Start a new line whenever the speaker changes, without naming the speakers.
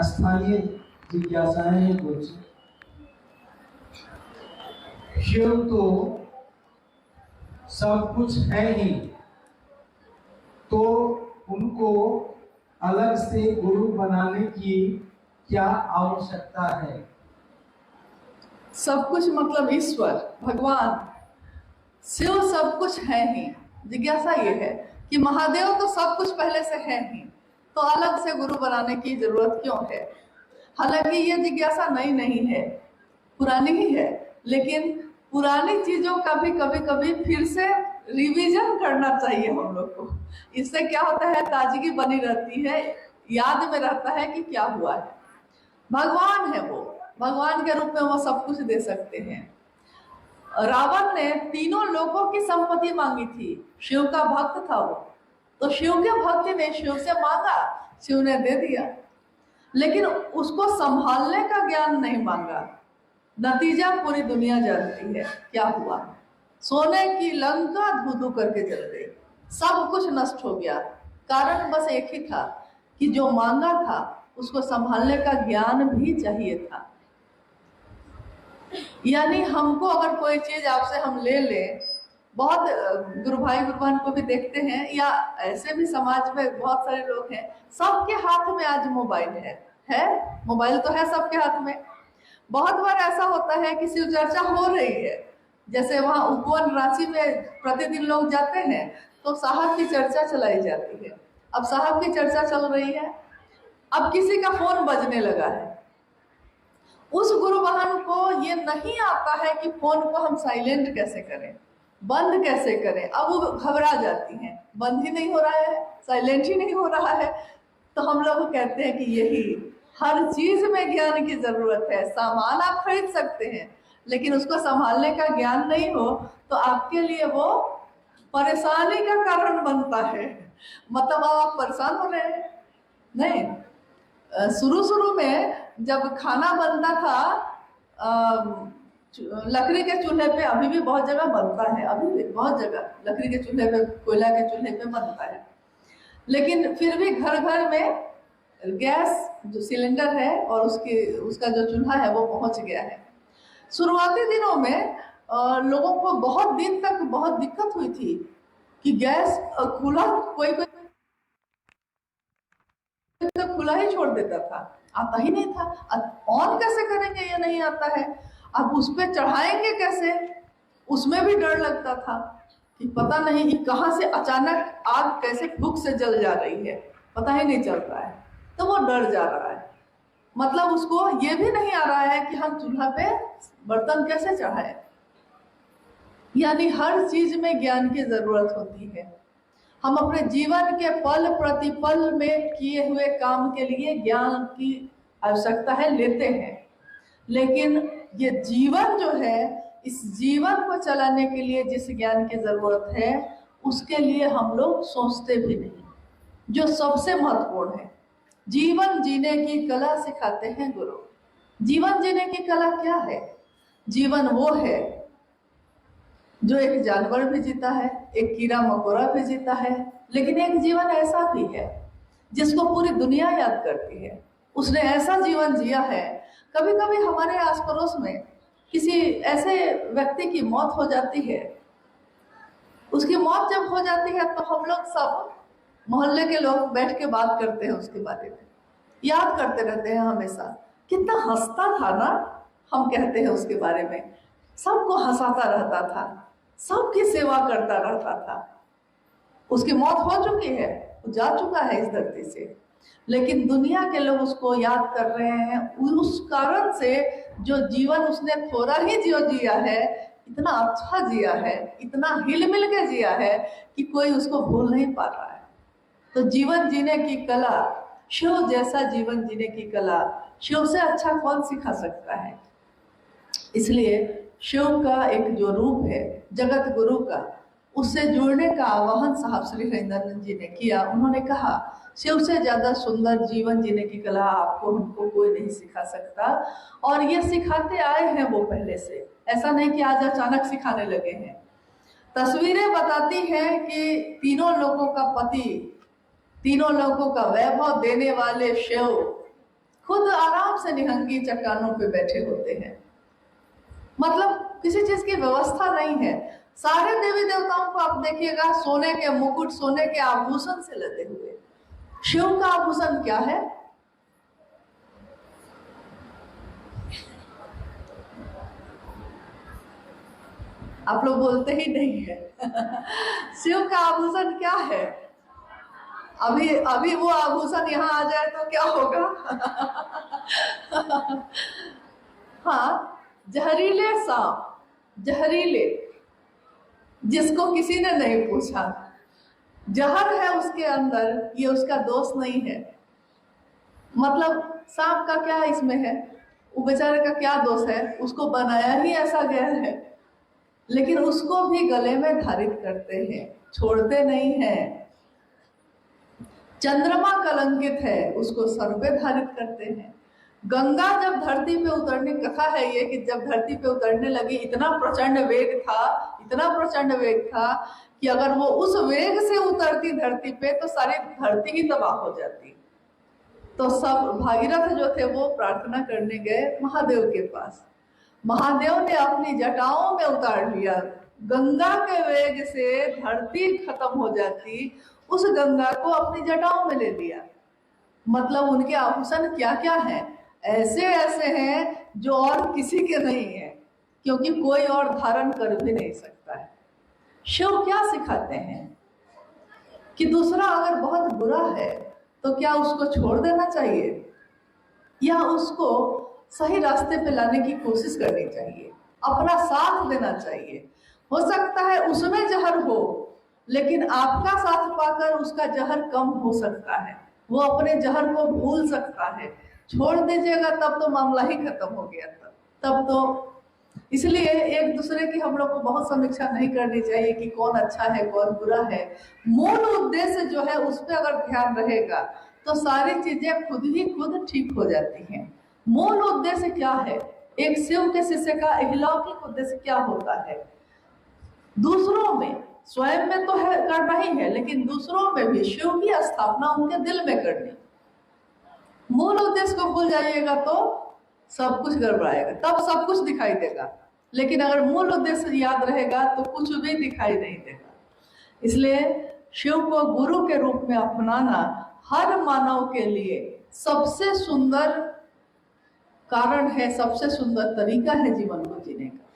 स्थानीय जिज्ञासाएं हैं कुछ। शिव तो सब कुछ है ही, तो उनको अलग से गुरु बनाने की क्या आवश्यकता है?
सब कुछ मतलब ईश्वर भगवान शिव सब कुछ है ही। जिज्ञासा ये है कि महादेव तो सब कुछ पहले से है ही, तो अलग से गुरु बनाने की जरूरत क्यों है? हालांकि ये जिज्ञासा नई नहीं है, पुरानी ही है, लेकिन पुरानी चीजों का भी कभी कभी फिर से रिवीजन करना चाहिए हम लोग को। इससे क्या होता है, ताजगी बनी रहती है, याद में रहता है कि क्या हुआ है। भगवान है वो, भगवान के रूप में वो सब कुछ दे सकते हैं। रावण ने तीनों लोगों की संपत्ति मांगी थी, शिव का भक्त था वो, तो शिव के भक्त ने शिव से मांगा, शिव ने दे दिया, लेकिन उसको संभालने का ज्ञान नहीं मांगा। नतीजा पूरी दुनिया जानती है क्या हुआ। सोने की लंका धू धू करके जल गई, सब कुछ नष्ट हो गया। कारण बस एक ही था कि जो मांगा था उसको संभालने का ज्ञान भी चाहिए था। यानी हमको अगर कोई चीज आपसे हम ले लें, बहुत गुरु भाई गुरु बहन को भी देखते हैं, या ऐसे भी समाज में बहुत सारे लोग हैं, सबके हाथ में आज मोबाइल है मोबाइल तो है सबके हाथ में। बहुत बार ऐसा होता है कि शिव चर्चा हो रही है, जैसे वहां उपवन राशि में प्रतिदिन लोग जाते हैं, तो साहब की चर्चा चलाई जाती है। अब साहब की चर्चा चल रही है, अब किसी का फोन बजने लगा है, उस गुरु बहन को ये नहीं आता है कि फोन को हम साइलेंट कैसे करें, बंद कैसे करें। अब वो घबरा जाती हैं, बंद ही नहीं हो रहा है, साइलेंट ही नहीं हो रहा है। तो हम लोग कहते हैं कि यही हर चीज में ज्ञान की जरूरत है। सामान आप खरीद सकते हैं, लेकिन उसको संभालने का ज्ञान नहीं हो तो आपके लिए वो परेशानी का कारण बनता है। मतलब आप परेशान हो रहे हैं नहीं। शुरू शुरू में जब खाना बनता था लकड़ी के चूल्हे पे, अभी भी बहुत जगह बनता है, अभी भी बहुत जगह लकड़ी के चूल्हे पे, कोयला के चूल्हे पे बनता है, लेकिन फिर भी घर घर में गैस जो सिलेंडर है और उसका जो चूल्हा है वो पहुंच गया है। शुरुआती दिनों में लोगों को बहुत दिन तक बहुत दिक्कत हुई थी कि गैस खुला, कोई कोई तो खुला ही छोड़ देता था, आता ही नहीं था। ऑन कैसे करेंगे ये नहीं आता है, अब उस पर चढ़ाएंगे कैसे, उसमें भी डर लगता था कि पता नहीं कि कहां से अचानक आग कैसे फूंक से जल जा रही है, पता ही नहीं चल रहा है, तो वो डर जा रहा है। मतलब उसको ये भी नहीं आ रहा है कि हम चूल्हा पे बर्तन कैसे चढ़ाए। यानी हर चीज में ज्ञान की जरूरत होती है। हम अपने जीवन के पल प्रतिपल में किए हुए काम के लिए ज्ञान की आवश्यकता है, लेते हैं, लेकिन ये जीवन जो है, इस जीवन को चलाने के लिए जिस ज्ञान की जरूरत है उसके लिए हम लोग सोचते भी नहीं, जो सबसे महत्वपूर्ण है। जीवन जीने की कला सिखाते हैं गुरु। जीवन जीने की कला क्या है? जीवन वो है जो एक जानवर भी जीता है, एक कीड़ा मकोड़ा भी जीता है, लेकिन एक जीवन ऐसा भी है जिसको पूरी दुनिया याद करती है। उसने ऐसा जीवन जिया है। कभी कभी हमारे आस पड़ोस में किसी ऐसे व्यक्ति की मौत हो जाती है, उसकी मौत जब हो जाती है तो हम लोग सब मोहल्ले के लोग बैठ के बात करते हैं, उसके बारे में याद करते रहते हैं हमेशा। कितना हंसता था ना, हम कहते हैं उसके बारे में, सबको हंसाता रहता था, सबकी सेवा करता रहता था। उसकी मौत हो चुकी है, वो जा चुका है इस धरती से, लेकिन दुनिया के लोग उसको याद कर रहे हैं उस कारण से जो जीवन उसने थोड़ा ही जिया है, इतना अच्छा जिया है, इतना हिल मिल के जिया है कि कोई उसको भूल नहीं पा रहा है। तो जीवन जीने की कला, शिव जैसा जीवन जीने की कला शिव से अच्छा कौन सिखा सकता है। इसलिए शिव का एक जो रूप है जगत गुरु का, उससे जुड़ने का आह्वान साहब श्री हरिनंदन जी ने किया। उन्होंने कहा शिव से ज्यादा सुंदर जीवन जीने की कला आपको हमको कोई नहीं सिखा सकता, और ये सिखाते आए हैं वो पहले से, ऐसा नहीं कि आज अचानक सिखाने लगे हैं। तस्वीरें बताती हैं कि तीनों लोगों का पति, तीनों लोगों का वैभव देने वाले शिव खुद आराम से निहंगी चट्टानों पे बैठे होते हैं। मतलब किसी चीज की व्यवस्था नहीं है। सारे देवी देवताओं को आप देखिएगा सोने के मुकुट, सोने के आभूषण से लदे हुए। शिव का आभूषण क्या है? आप लोग बोलते ही नहीं है। शिव का आभूषण क्या है? अभी अभी वो आभूषण यहाँ आ जाए तो क्या होगा? हाँ, जहरीले सांप, जहरीले, जिसको किसी ने नहीं पूछा, जहर है उसके अंदर, ये उसका दोष नहीं है। मतलब सांप का क्या इसमें है? वो बेचारे का क्या दोष है? उसको बनाया ही ऐसा गया है, लेकिन उसको भी गले में धारित करते हैं, छोड़ते नहीं हैं। चंद्रमा कलंकित है, उसको सर पे धारित करते हैं। गंगा जब धरती पे उतरने, कथा है ये कि जब धरती पे उतरने लगी, इतना प्रचंड वेग था, इतना प्रचंड वेग था कि अगर वो उस वेग से उतरती धरती पे तो सारी धरती ही तबाह हो जाती। तो सब भागीरथ जो थे वो प्रार्थना करने गए महादेव के पास। महादेव ने अपनी जटाओं में उतार लिया। गंगा के वेग से धरती खत्म हो जाती, उस गंगा को अपनी जटाओं में ले लिया। मतलब उनके आभूषण क्या क्या हैं? ऐसे ऐसे हैं जो और किसी के नहीं है, क्योंकि कोई और धारण कर भी नहीं सकता है। शिव क्या सिखाते हैं कि दूसरा अगर बहुत बुरा है तो क्या उसको छोड़ देना चाहिए या उसको सही रास्ते पे लाने की कोशिश करनी चाहिए, अपना साथ देना चाहिए। हो सकता है उसमें जहर हो, लेकिन आपका साथ पाकर उसका जहर कम हो सकता है, वो अपने जहर को भूल सकता है। छोड़ दीजिएगा तब तो मामला ही खत्म हो गया था। तब तो इसलिए एक दूसरे की हम लोग को बहुत समीक्षा नहीं करनी चाहिए कि कौन अच्छा है कौन बुरा है। मूल उद्देश्य जो है उस पर अगर ध्यान रहेगा तो सारी चीजें खुद ही खुद ठीक हो जाती हैं। मूल उद्देश्य क्या है? एक शिव के शिष्य का अलौकिक उद्देश्य क्या होता है? दूसरों में, स्वयं में तो है करना ही है, लेकिन दूसरों में भी शिव की स्थापना उनके दिल में करनी। मूल उद्देश्य को भूल जाइएगा तो सब कुछ गड़बड़ाएगा, तब सब कुछ दिखाई देगा। लेकिन अगर मूल उद्देश्य याद रहेगा तो कुछ भी दिखाई नहीं देगा। इसलिए शिव को गुरु के रूप में अपनाना हर मानव के लिए सबसे सुंदर कारण है, सबसे सुंदर तरीका है जीवन को जीने का।